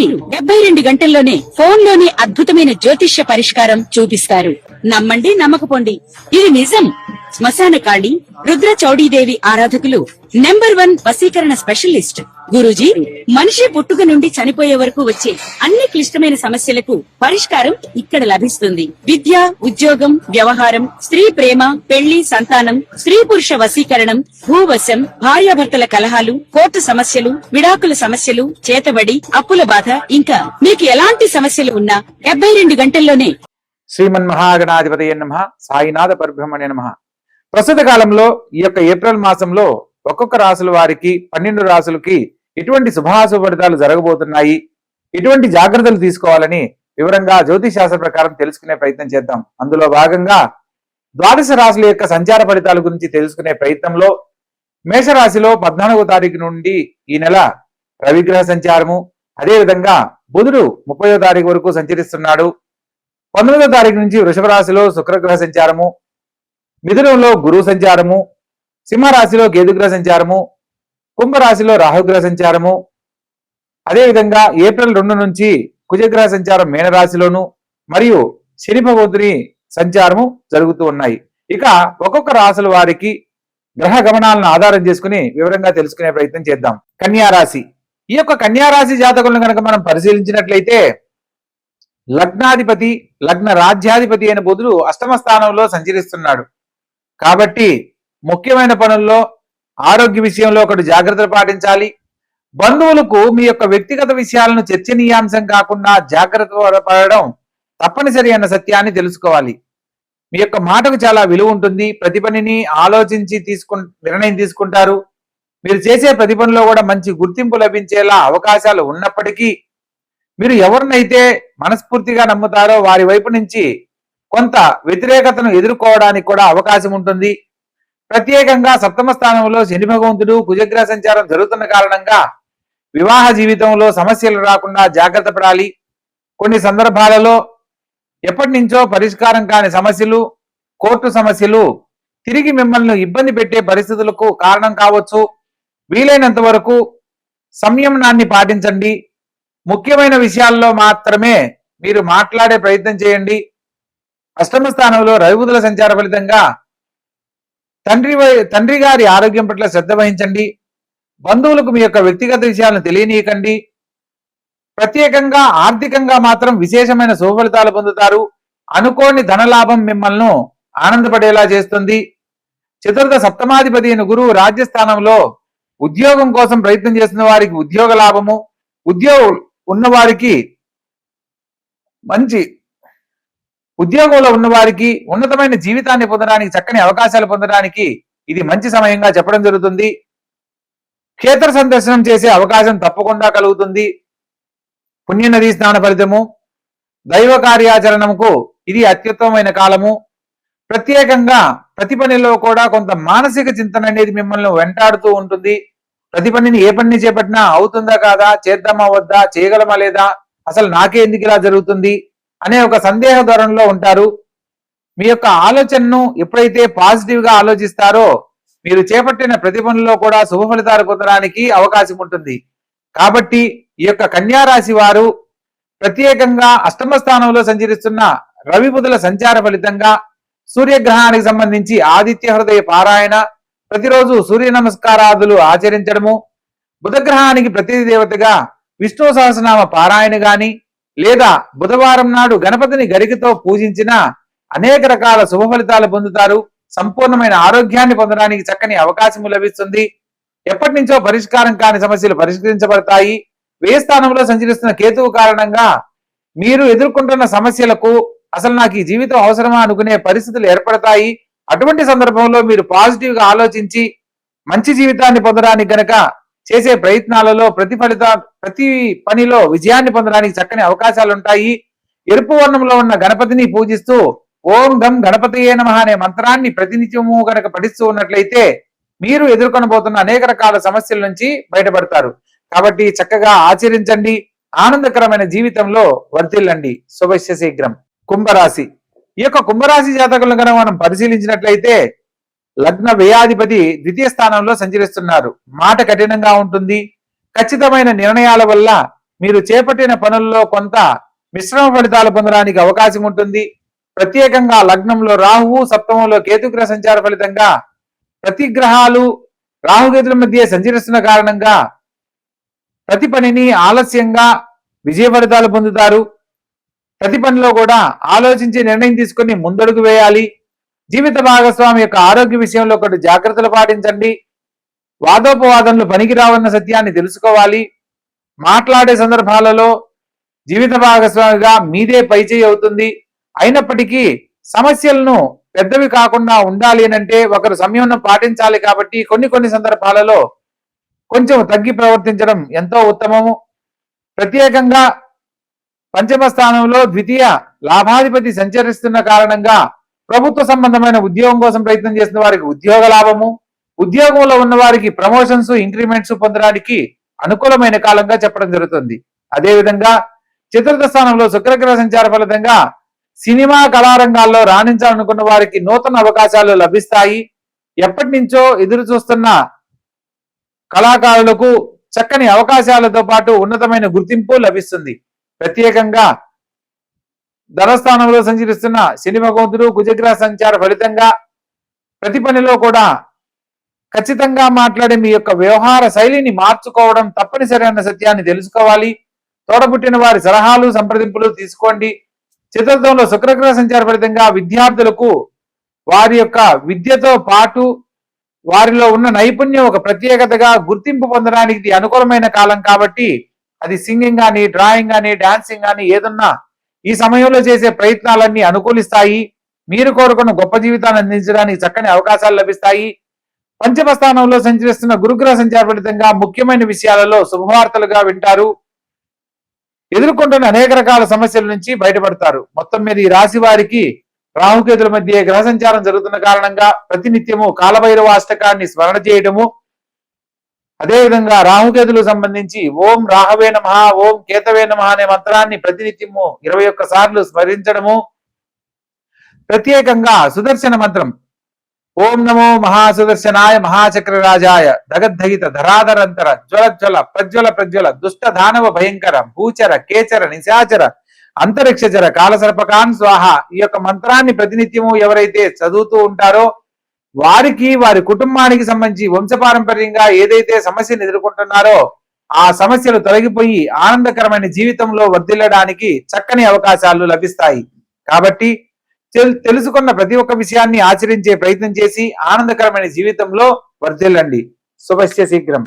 వీరు 72 గంటల్లోనే ఫోన్ లోనే అద్భుతమైన జ్యోతిష్య పరిష్కారం చూపిస్తారు. నమ్మండి, నమ్మకపోండి, ఇది నిజం. శ్మశాన కాళి రుద్ర చౌడీదేవి ఆరాధకులు నంబర్ 1 వశీకరణ స్పెషలిస్ట్ గురూజీ. మనిషి పుట్టుక నుండి చనిపోయే వరకు వచ్చే అన్ని క్లిష్టమైన సమస్యలకు పరిష్కారం ఇక్కడ లభిస్తుంది. విద్య, ఉద్యోగం, వ్యవహారం, స్త్రీ ప్రేమ, పెళ్లి, సంతానం, స్త్రీ పురుష వశీకరణం, భూవశం, భార్యాభర్తల కలహాలు, కోర్టు సమస్యలు, విడాకుల సమస్యలు, చేతబడి, అప్పుల బాధ, ఇంకా మీకు ఎలాంటి సమస్యలు ఉన్నా 72 గంటల్లోనే. శ్రీమన్ మహాగణాధిపతయ నమః. సాయినాథ పరబ్రహ్మణ్య నమః. ప్రస్తుత కాలంలో ఈ యొక్క ఏప్రిల్ మాసంలో ఒక్కొక్క రాశుల వారికి 12 రాశులకి ఎటువంటి శుభాశుభ ఫలితాలు జరగబోతున్నాయి, ఎటువంటి జాగ్రత్తలు తీసుకోవాలని వివరంగా జ్యోతిష్ శాస్త్ర ప్రకారం తెలుసుకునే ప్రయత్నం చేద్దాం. అందులో భాగంగా ద్వాదశ రాశుల యొక్క సంచార ఫలితాల గురించి తెలుసుకునే ప్రయత్నంలో మేషరాశిలో 14వ తారీఖు నుండి ఈ నెల రవిగ్రహ సంచారము, అదేవిధంగా బుధుడు 30వ తారీఖు వరకు సంచరిస్తున్నాడు. 19వ తారీఖు నుంచి వృషభ రాశిలో శుక్రగ్రహ సంచారము, మిథునంలో గురువు సంచారము, సింహరాశిలో కేతుగ్రహ సంచారము, కుంభరాశిలో రాహుగ్రహ సంచారము, అదేవిధంగా ఏప్రిల్ 2 నుంచి కుజగ్రహ సంచారం మీనరాశిలోను మరియు శని భగవంతుని సంచారము జరుగుతూ ఉన్నాయి. ఇక ఒక్కొక్క రాశుల వారికి గ్రహ గమనాలను ఆధారం చేసుకుని వివరంగా తెలుసుకునే ప్రయత్నం చేద్దాం. కన్యారాశి. ఈ యొక్క కన్యారాశి జాతకులను కనుక మనం పరిశీలించినట్లయితే లగ్నాధిపతి, లగ్న రాజ్యాధిపతి అయిన బుధుడు అష్టమ స్థానంలో సంచరిస్తున్నాడు. కాబట్టి ముఖ్యమైన పనుల్లో ఆరోగ్య విషయంలో ఒకటి జాగ్రత్తలు పాటించాలి. బంధువులకు మీ యొక్క వ్యక్తిగత విషయాలను చర్చనీయాంశం కాకుండా జాగ్రత్త పడడం తప్పనిసరి అన్న సత్యాన్ని తెలుసుకోవాలి. మీ యొక్క మాటకు చాలా విలువ ఉంటుంది. ప్రతి పనిని ఆలోచించి నిర్ణయం తీసుకుంటారు. మీరు చేసే ప్రతి పనిలో కూడా మంచి గుర్తింపు లభించేలా అవకాశాలు ఉన్నప్పటికీ మీరు ఎవరినైతే మనస్ఫూర్తిగా నమ్ముతారో వారి వైపు నుంచి కొంత వ్యతిరేకతను ఎదుర్కోవడానికి కూడా అవకాశం ఉంటుంది. ప్రత్యేకంగా సప్తమ స్థానంలో శని భగవంతుడు కుజగ్రహ సంచారం జరుగుతున్న కారణంగా వివాహ జీవితంలో సమస్యలు రాకుండా జాగ్రత్త పడాలి. కొన్ని సందర్భాలలో ఎప్పటి నుంచో పరిష్కారం కాని సమస్యలు, కోర్టు సమస్యలు తిరిగి మిమ్మల్ని ఇబ్బంది పెట్టే పరిస్థితులకు కారణం కావచ్చు. వీలైనంత వరకు సంయమనాన్ని పాటించండి. ముఖ్యమైన విషయాల్లో మాత్రమే మీరు మాట్లాడే ప్రయత్నం చేయండి. అష్టమ స్థానంలో రవిబుధుల సంచార ఫలితంగా తండ్రి గారి ఆరోగ్యం పట్ల శ్రద్ధ వహించండి. బంధువులకు మీ యొక్క వ్యక్తిగత విషయాలను తెలియనీయకండి. ప్రత్యేకంగా ఆర్థికంగా మాత్రం విశేషమైన శుభ ఫలితాలు పొందుతారు. అనుకోని ధనలాభం మిమ్మల్ని ఆనందపడేలా చేస్తుంది. చతుర్థ సప్తమాధిపతి అయిన గురువు రాజ్యస్థానంలో ఉద్యోగం కోసం ప్రయత్నం చేస్తున్న వారికి ఉద్యోగ లాభము, ఉద్యోగం ఉన్నవారికి ఉద్యోగంలో ఉన్నవారికి ఉన్నతమైన జీవితాన్ని పొందడానికి, చక్కని అవకాశాలు పొందడానికి ఇది మంచి సమయంగా చెప్పడం జరుగుతుంది. క్షేత్ర సందర్శనం చేసే అవకాశం తప్పకుండా కలుగుతుంది. పుణ్యనదీ స్నాన ఫలితము, దైవ కార్యాచరణకు ఇది అత్యుత్తమమైన కాలము. ప్రత్యేకంగా ప్రతి పనిలో కూడా కొంత మానసిక చింతన అనేది మిమ్మల్ని వెంటాడుతూ ఉంటుంది. ప్రతి పనిని ఏ పనిని చేపట్టినా అవుతుందా కాదా, చేద్దామా వద్దా, చేయగలమా లేదా, అసలు నాకే ఎందుకు ఇలా జరుగుతుంది అనే ఒక సందేహ ధోరణిలో ఉంటారు. మీ యొక్క ఆలోచనను ఎప్పుడైతే పాజిటివ్ గా ఆలోచిస్తారో మీరు చేపట్టిన ప్రతి పనిలో కూడా శుభ ఫలితాలు పొందడానికి అవకాశం ఉంటుంది. కాబట్టి ఈ యొక్క కన్యారాశి వారు ప్రత్యేకంగా అష్టమ స్థానంలో సంచరిస్తున్న రవి బుధుల సంచార ఫలితంగా సూర్యగ్రహానికి సంబంధించి ఆదిత్య హృదయ పారాయణ, ప్రతిరోజు సూర్య నమస్కారాదులు ఆచరించడము, బుధగ్రహానికి ప్రతి దేవతగా విష్ణు సహస్రనామ పారాయణ గాని లేదా బుధవారం నాడు గణపతిని గరికతో పూజించిన అనేక రకాల శుభ ఫలితాలు పొందుతారు. సంపూర్ణమైన ఆరోగ్యాన్ని పొందడానికి చక్కని అవకాశం లభిస్తుంది. ఎప్పటి నుంచో పరిష్కారం కాని సమస్యలు పరిష్కరించబడతాయి. వ్యయ స్థానంలో సంచరిస్తున్న కేతువు కారణంగా మీరు ఎదుర్కొంటున్న సమస్యలకు అసలు నాకు ఈ జీవితం అవసరమా అనుకునే పరిస్థితులు ఏర్పడతాయి. అటువంటి సందర్భంలో మీరు పాజిటివ్ గా ఆలోచించి మంచి జీవితాన్ని పొందడానికి గనక చేసే ప్రయత్నాలలో ప్రతి పనిలో విజయాన్ని పొందడానికి చక్కని అవకాశాలు ఉంటాయి. ఎరుపు వర్ణంలో ఉన్న గణపతిని పూజిస్తూ ఓం గం గణపతియే నమః అనే మంత్రాన్ని ప్రతినిత్యము గనక పఠిస్తూ ఉన్నట్లయితే మీరు ఎదుర్కొనబోతున్న అనేక రకాల సమస్యల నుంచి బయటపడతారు. కాబట్టి చక్కగా ఆచరించండి. ఆనందకరమైన జీవితంలో వర్ధిల్లండి. శుభస్య శీఘ్రం. కుంభరాశి. ఈ యొక్క కుంభరాశి జాతకులను కనుక మనం పరిశీలించినట్లయితే లగ్న వ్యయాధిపతి ద్వితీయ స్థానంలో సంచరిస్తున్నారు. మాట కఠినంగా ఉంటుంది. ఖచ్చితమైన నిర్ణయాల వల్ల మీరు చేపట్టిన పనుల్లో కొంత మిశ్రమ ఫలితాలు పొందడానికి అవకాశం ఉంటుంది. ప్రత్యేకంగా లగ్నంలో రాహువు, సప్తమంలో కేతుగ్రహ సంచార ఫలితంగా ప్రతి గ్రహాలు రాహుకేతుల మధ్య సంచరిస్తున్న కారణంగా ప్రతి పనిని ఆలస్యంగా విజయ ఫలితాలు పొందుతారు. ప్రతి పనిలో కూడా ఆలోచించి నిర్ణయం తీసుకుని ముందడుగు వేయాలి. జీవిత భాగస్వామి యొక్క ఆరోగ్య విషయంలో కొన్ని జాగ్రత్తలు పాటించండి. వాదోపవాదనలు పనికి రావన్న సత్యాన్ని తెలుసుకోవాలి. మాట్లాడే సందర్భాలలో జీవిత భాగస్వామిగా మీదే పైచేయి అవుతుంది. అయినప్పటికీ సమస్యలను పెద్దవి కాకుండా ఉండాలి అంటే ఒకరు సంయమనం పాటించాలి. కాబట్టి కొన్ని సందర్భాలలో కొంచెం తగ్గి ప్రవర్తించడం ఎంతో ఉత్తమము. ప్రత్యేకంగా పంచమ స్థానంలో ద్వితీయ లాభాధిపతి సంచరిస్తున్న కారణంగా ప్రభుత్వ సంబంధమైన ఉద్యోగం కోసం ప్రయత్నం చేసిన వారికి ఉద్యోగ లాభము, ఉద్యోగంలో ఉన్న వారికి ప్రమోషన్స్, ఇంక్రిమెంట్స్ పొందడానికి అనుకూలమైన కాలంగా చెప్పడం జరుగుతుంది. అదేవిధంగా చతుర్థ స్థానంలో శుక్రగ్రహ సంచార ఫలితంగా సినిమా కళారంగాల్లో రాణించాలనుకున్న వారికి నూతన అవకాశాలు లభిస్తాయి. ఎప్పటి నుంచో ఎదురు చూస్తున్న కళాకారులకు చక్కని అవకాశాలతో పాటు ఉన్నతమైన గుర్తింపు లభిస్తుంది. ప్రత్యేకంగా ధనస్థానంలో సంచరిస్తున్న శని భగవంతుడు కుజగ్రహ సంచార ఫలితంగా ప్రతి పనిలో కూడా ఖచ్చితంగా మాట్లాడే మీ యొక్క వ్యవహార శైలిని మార్చుకోవడం తప్పనిసరి అన్న సత్యాన్ని తెలుసుకోవాలి. తోడబుట్టిన వారి సలహాలు, సంప్రదింపులు తీసుకోండి. చతుర్థంలో శుక్రగ్రహ సంచార ఫలితంగా విద్యార్థులకు వారి యొక్క విద్యతో పాటు వారిలో ఉన్న నైపుణ్యం ఒక ప్రత్యేకతగా గుర్తింపు పొందడానికి ఇది అనుకూలమైన కాలం. కాబట్టి అది సింగింగ్ కానీ, డ్రాయింగ్ కానీ, డాన్సింగ్ కానీ ఏదన్నా ఈ సమయంలో చేసే ప్రయత్నాలన్నీ అనుకూలిస్తాయి. మీరు కోరుకున్న గొప్ప జీవితాన్ని అందించడానికి చక్కని అవకాశాలు లభిస్తాయి. పంచమ స్థానంలో సంచరిస్తున్న గురుగ్రహ సంచార ఫలితంగా ముఖ్యమైన విషయాలలో శుభవార్తలుగా వింటారు. ఎదుర్కొంటున్న అనేక రకాల సమస్యల నుంచి బయటపడతారు. మొత్తం మీద ఈ రాశి వారికి రాహుకేతుల మధ్య గ్రహ సంచారం జరుగుతున్న కారణంగా ప్రతినిత్యము కాలభైరవ అష్టకాన్ని స్మరణ చేయడము, అదేవిధంగా రాహుకేతులకు సంబంధించి ఓం రాహవే నమః, ఓం కేతవే నమః అనే మంత్రాన్ని ప్రతినిత్యము 21 సార్లు స్మరించడము, ప్రత్యేకంగా సుదర్శన మంత్రం ఓం నమో మహాసుదర్శనాయ మహాచక్రరాజాయ దగద్ధగిత ధరాధరంతర జ్వల ప్రజ్వల ప్రజ్వల దుష్ట దానవ భయంకర భూచర కేచర నిశాచర అంతరిక్షచర కాలసర్పకాన్ స్వాహ. ఈ యొక్క మంత్రాన్ని ప్రతినిత్యము ఎవరైతే చదువుతూ ఉంటారో వారికి, వారి కుటుంబానికి సంబంధించి వంశపారంపర్యంగా ఏదైతే సమస్యను ఎదుర్కొంటున్నారో ఆ సమస్యలు తొలగిపోయి ఆనందకరమైన జీవితంలో వర్ధిల్లడానికి చక్కని అవకాశాలు లభిస్తాయి. కాబట్టి తెలుసుకున్న ప్రతి ఒక్క విషయాన్ని ఆచరించే ప్రయత్నం చేసి ఆనందకరమైన జీవితంలో వర్ధిల్లండి. శుభస్య శీఘ్రం.